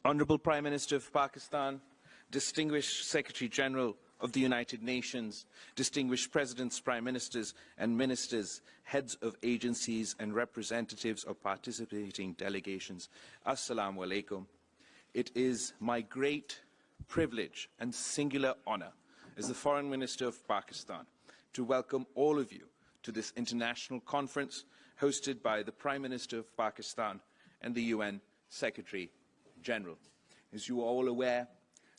Honorable Prime Minister of Pakistan, distinguished Secretary General of the United Nations, distinguished presidents, prime ministers and ministers, heads of agencies and representatives of participating delegations, Assalamu alaikum. It is my great privilege and singular honor as the Foreign Minister of Pakistan to welcome all of you to this international conference hosted by the Prime Minister of Pakistan and the UN Secretary General. As you are all aware,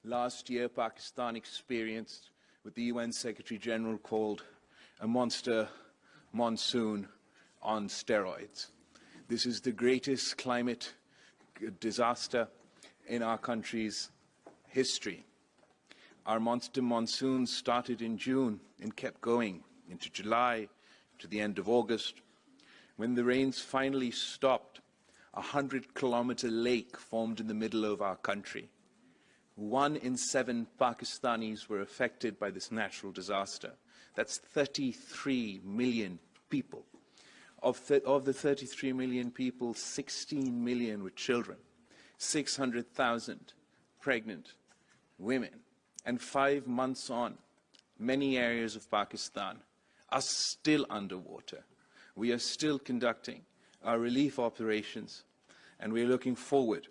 last year Pakistan experienced what the UN Secretary General called a monster monsoon on steroids. This is the greatest climate disaster in our country's history. Our monster monsoon started in June and kept going into July, to the end of August. When the rains finally stopped, a 100-kilometer lake formed in the middle of our country. 1 in 7 Pakistanis were affected by this natural disaster. That's 33 million people. Of the 33 million people, 16 million were children, 600,000 pregnant women. And 5 months on, many areas of Pakistan are still underwater. We are still conducting our relief operations, and we are looking forward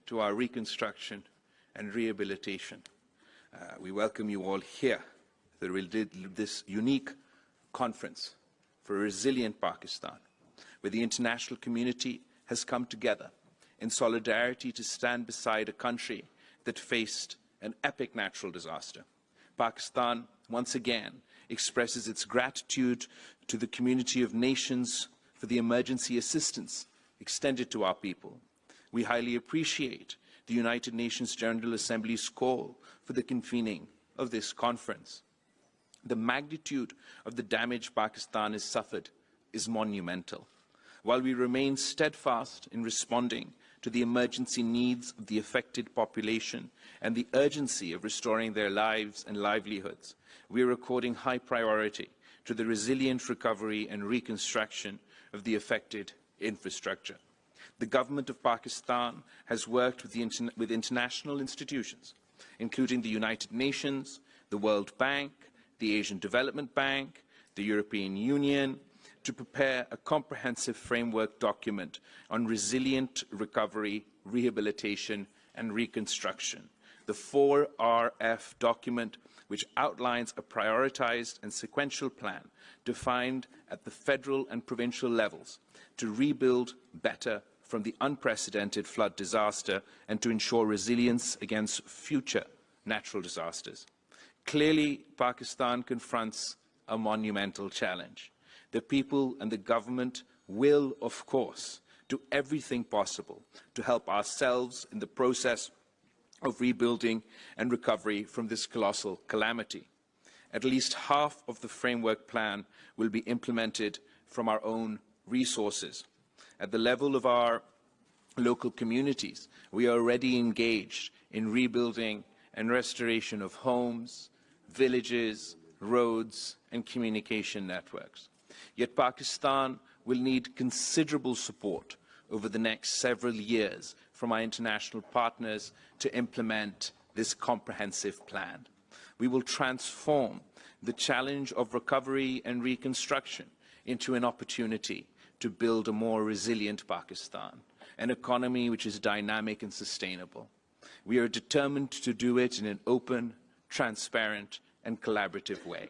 to our reconstruction and rehabilitation. We welcome you all here to this unique conference for a resilient Pakistan, where the international community has come together in solidarity to stand beside a country that faced an epic natural disaster. Pakistan, once again, expresses its gratitude to the community of nations for the emergency assistance extended to our people. We highly appreciate the United Nations General Assembly's call for the convening of this conference. The magnitude of the damage Pakistan has suffered is monumental. While we remain steadfast in responding to the emergency needs of the affected population and the urgency of restoring their lives and livelihoods, we are according high priority to the resilient recovery and reconstruction of the affected infrastructure. The government of Pakistan has worked with international institutions, including the United Nations, the World Bank, the Asian Development Bank, the European Union, to prepare a comprehensive framework document on resilient recovery, rehabilitation, and reconstruction. The 4RF document, which outlines a prioritized and sequential plan defined at the federal and provincial levels to rebuild better from the unprecedented flood disaster and to ensure resilience against future natural disasters. Clearly, Pakistan confronts a monumental challenge. The people and the government will, of course, do everything possible to help ourselves in the process of rebuilding and recovery from this colossal calamity. At least half of the framework plan will be implemented from our own resources. At the level of our local communities, we are already engaged in rebuilding and restoration of homes, villages, roads, and communication networks. Yet Pakistan will need considerable support over the next several years from our international partners to implement this comprehensive plan. We will transform the challenge of recovery and reconstruction into an opportunity to build a more resilient Pakistan, an economy which is dynamic and sustainable. We are determined to do it in an open, transparent, and collaborative way.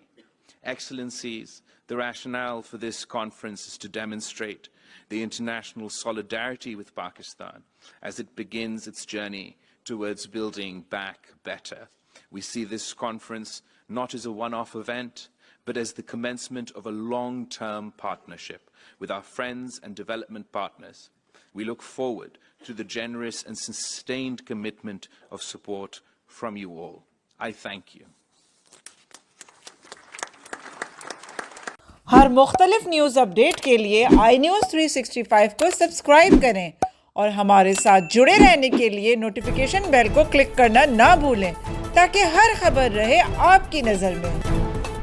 Excellencies, the rationale for this conference is to demonstrate the international solidarity with Pakistan as it begins its journey towards building back better. We see this conference not as a one-off event, but as the commencement of a long-term partnership with our friends and development partners. We look forward to the generous and sustained commitment of support from you all. I thank you. हर मुख्तलिफ news update के लिए iNews 365 को subscribe करें और हमारे साथ जुड़े रहने के लिए नोटिफिकेशन बेल को क्लिक करना ना भूलें ताकि हर खबर रहे आपकी नज़र में।